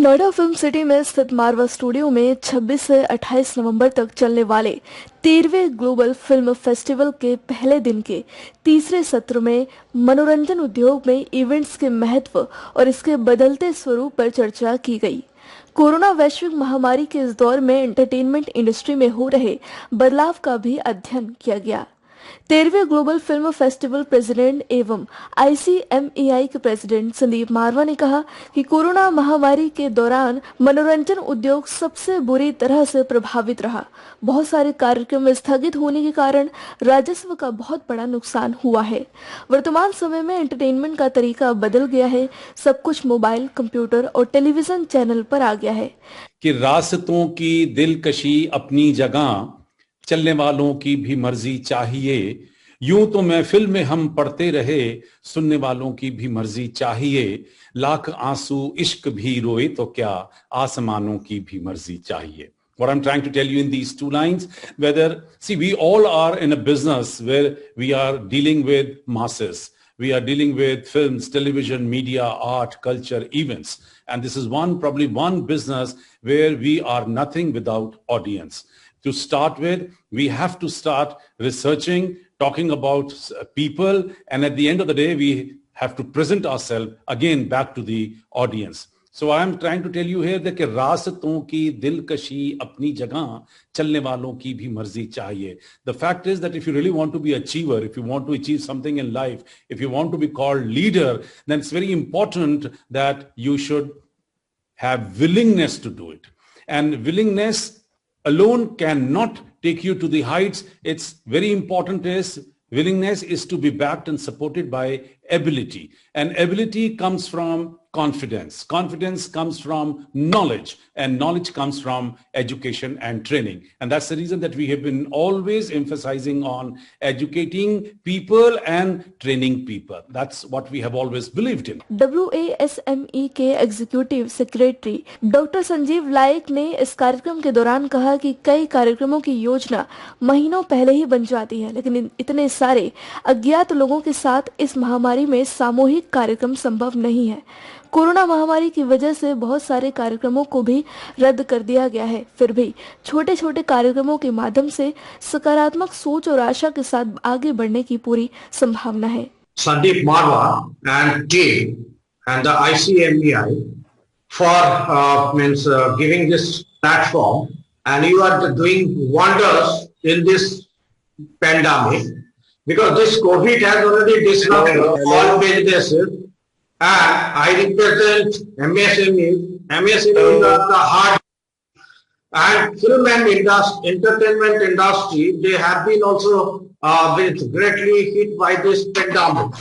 Noida film city में स्थित मारवा studio में 26 से 28 नवंबर तक चलने वाले 13वें ग्लोबल फिल्म फेस्टिवल के पहले दिन के तीसरे सत्र में मनोरंजन उद्योग में इवेंट्स के महत्व और इसके बदलते स्वरूप पर चर्चा की गई। कोरोना वैश्विक महामारी के इस दौर में एंटरटेनमेंट इंडस्ट्री में हो रहे बदलाव का भी अध्ययन किया गया। 13वें ग्लोबल फिल्म फेस्टिवल प्रेसिडेंट एवं आईसीएमईआई के प्रेसिडेंट संदीप मारवा ने कहा कि कोरोना महामारी के दौरान मनोरंजन उद्योग सबसे बुरी तरह से प्रभावित रहा। बहुत सारे कार्यक्रम स्थगित होने के कारण राजस्व का बहुत बड़ा नुकसान हुआ है। वर्तमान समय में एंटरटेनमेंट का तरीका बदल गया है। सब कुछ मोबाइल, कंप्यूटर और टेलीविजन चैनल पर आ गया है कि रास्तों की दिलकशी अपनी जगह, चलने वालों की भी मर्जी चाहिए। यूं तो महफिल में हम पढ़ते रहे, सुनने वालों की भी मर्जी चाहिए। लाख आंसू इश्क भी रोए तो क्या, आसमानों की भी मर्जी चाहिए. What I'm trying to tell you in these two lines, we all are in a business where we are dealing with masses. We are dealing with films, television, media, art, culture, events. And this is probably one business where we are nothing without audience. To start with, we have to start researching, talking about people, and at the end of the day, we have to present ourselves again back to the audience. So I am trying to tell you here that रास्तों की दिलकशी अपनी जगह, चलने वालों की भी मर्जी चाहिए. The fact is that if you really want to be an achiever, if you want to achieve something in life, if you want to be called leader, then it's very important that you should have willingness to do it. And willingness alone cannot take you to the heights. It's very important willingness is to be backed and supported by ability. And ability comes from confidence. Confidence comes from knowledge, and knowledge comes from education and training. And that's the reason that we have been always emphasizing on educating people and training people. That's what we have always believed in. WASME के executive secretary doctor Sanjeev लायक ने इस कार्यक्रम के दौरान कहा कि कई कार्यक्रमों की योजना महीनों पहले ही बन जाती है, लेकिन इतने सारे अज्ञात लोगों के साथ इस महामारी में सामूहिक कार्यक्रम संभव नहीं है। कोरोना महामारी की वजह से बहुत सारे कार्यक्रमों को भी रद्द कर दिया गया है। फिर भी छोटे छोटे कार्यक्रमों के माध्यम से सकारात्मक सोच और आशा के साथ आगे बढ़ने की पूरी संभावना है। Sandeep Marwa and team and the ICMEI for giving this platform, and you are doing wonders in this pandemic, because this COVID has already disrupted all businesses. And I represent MSME. MSME is the heart, and film and entertainment industry, they have been also been greatly hit by this pandemic.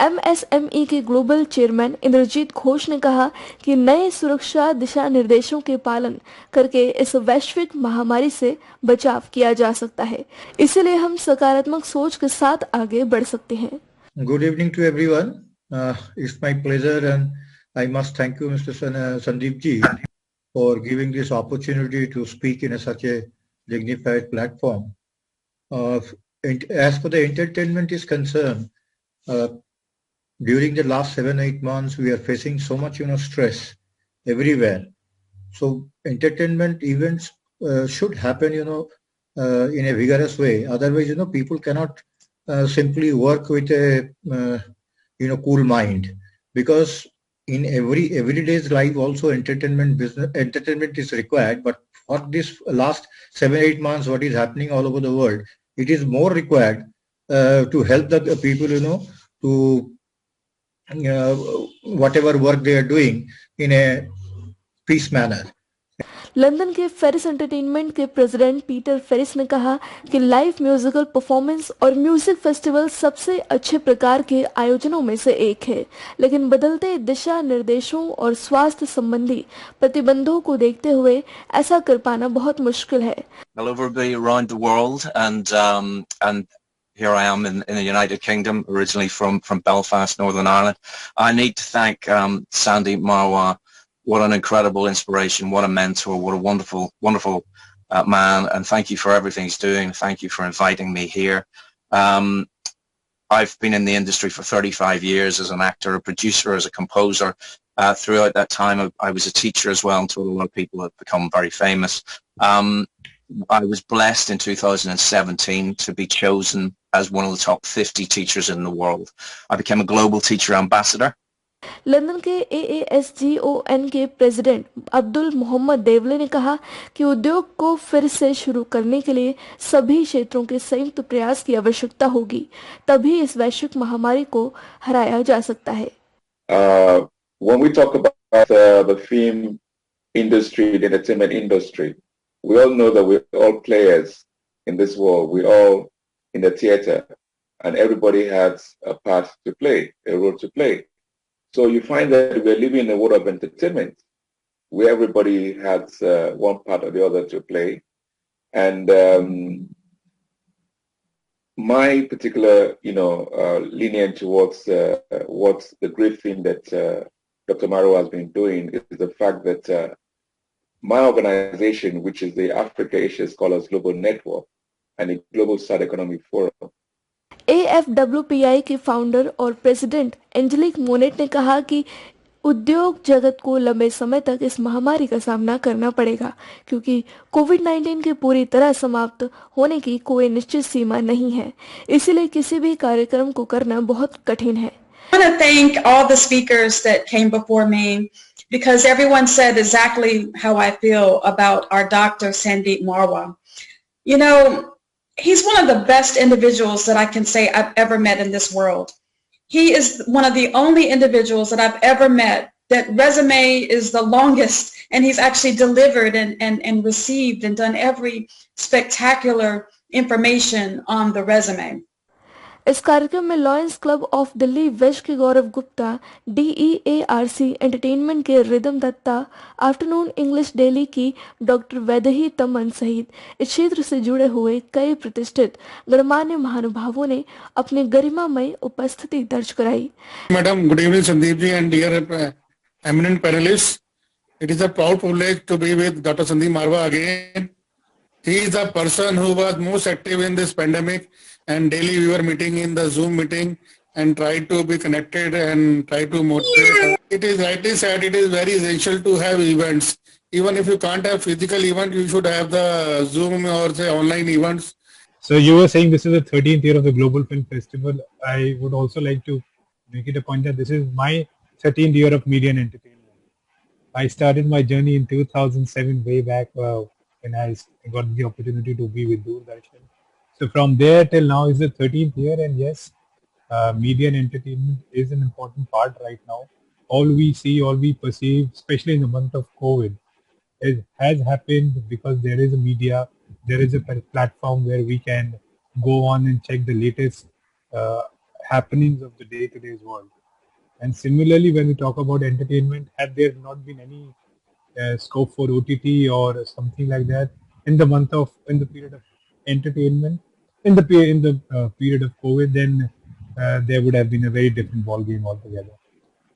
MSME के global chairman Indrajit Ghosh ने कहा कि नए सुरक्षा दिशा निर्देशों के पालन करके इस वैश्विक महामारी से बचाव किया जा सकता है, इसलिए हम सकारात्मक सोच के साथ आगे बढ़ सकते हैं। Good evening to everyone. It's my pleasure, and I must thank you, Mr. Sandeep ji, for giving this opportunity to speak in such a dignified platform. As for the entertainment is concerned, during the last 7-8 months, we are facing so much, stress everywhere. So entertainment events should happen, in a vigorous way. Otherwise, people cannot simply work with a cool mind, because in everyday's life also entertainment is required. But for this last 7-8 months, what is happening all over the world, it is more required to help the people, to whatever work they are doing in a peace manner. London के Ferris entertainment के president Peter Ferris ने कहा कि live musical performance और music festival सबसे अच्छे प्रकार के आयोजनों में से एक है, लेकिन बदलते दिशा निर्देशों और स्वास्थ्य संबंधी प्रतिबंधों को देखते हुए ऐसा कर पाना बहुत मुश्किल है। Well, everybody around the world, and here I am in the United Kingdom, originally from Belfast, Northern Ireland. I need to thank Sandeep Marwa. What an incredible inspiration, what a mentor, what a wonderful, wonderful man, and thank you for everything he's doing. Thank you for inviting me here. I've been in the industry for 35 years as an actor, a producer, as a composer, throughout that time. I was a teacher as well, and taught a lot of people have become very famous. I was blessed in 2017 to be chosen as one of the top 50 teachers in the world. I became a global teacher ambassador. London के AASGON के president Abdul Mohammad देवले ने कहा कि उद्योग को फिर से शुरू करने के लिए सभी क्षेत्रों के संयुक्त प्रयास की आवश्यकता होगी, तभी इस वैश्विक महामारी को हराया जा सकता है। When we talk about the film industry, the entertainment industry, we all know that we're all players in this world. We're all in the theater, and everybody has a part to play, a role to play. So you find that we're living in a world of entertainment where everybody has one part or the other to play. And my particular, leaning towards what the great thing that Dr. Maro has been doing is the fact that my organization, which is the Africa Asia Scholars Global Network and the Global South Economic Forum, AFWPI के founder और president angelic Monet ने कहा कि उद्योग जगत को लंबे समय तक इस महामारी का सामना करना पड़ेगा, क्योंकि कोविड-19 के पूरी तरह समाप्त होने की कोई निश्चित सीमा नहीं है, इसीलिए किसी भी कार्यक्रम को करना बहुत कठिन है। I want to thank all the speakers that came before me, because everyone said exactly how I feel about our Dr. Sandeep Marwa. He's one of the best individuals that I can say I've ever met in this world. He is one of the only individuals that I've ever met that resume is the longest, and he's actually delivered and received and done every spectacular information on the resume. इस कार्यक्रम में lions club of Delhi west के Gaurav Gupta, DEARC entertainment के Rhythm Datta, afternoon English daily की doctor Vaidehi Taman सहित इस क्षेत्र से जुड़े हुए कई प्रतिष्ठित गणमान्य महानुभावों ने अपनी गरिमामय उपस्थिति दर्ज कराई। Madam, good evening Sandeep ji and dear eminent panelists. It is a proud privilege to be with Dr. Sandeep Marwa again. He is the person who was most active in this pandemic, and daily we were meeting in the Zoom meeting and try to be connected and try to motivate. It is rightly said, it is very essential to have events. Even if you can't have physical event, you should have the Zoom or say online events. So you were saying this is the 13th year of the Global Film Festival. I would also like to make it a point that this is my 13th year of media and entertainment. I started my journey in 2007, way back when I got the opportunity to be with Doordarshan. So from there till now is the 13th year, and yes, media and entertainment is an important part right now. All we see, all we perceive, especially in the month of COVID, it has happened because there is a media, there is a platform where we can go on and check the latest happenings of the day-to-day world. And similarly, when we talk about entertainment, had there not been any scope for OTT or something like that in the period of entertainment, in the period of COVID, then there would have been a very different ball game altogether.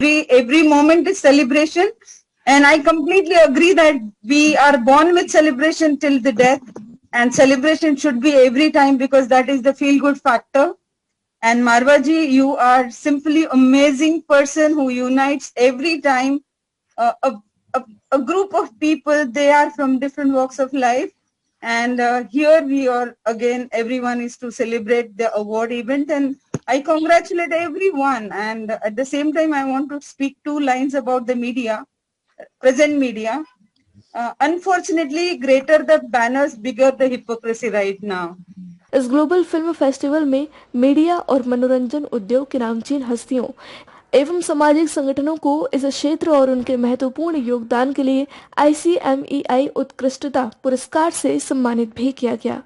Every moment is celebration, and I completely agree that we are born with celebration till the death, and celebration should be every time because that is the feel-good factor. And Marwa ji, you are simply amazing person who unites every time a group of people. They are from different walks of life, and here we are again. Everyone is to celebrate the award event, and I congratulate everyone. And at the same time, I want to speak 2 lines about the media, present media. Unfortunately, greater the banners, bigger the hypocrisy right now. इस global film festival में media और मनोरंजन उद्योग के नामचीन हस्तियों एवं सामाजिक संगठनों को इस क्षेत्र और उनके महत्वपूर्ण योगदान के लिए ICMEI उत्कृष्टता पुरस्कार से सम्मानित भी किया गया।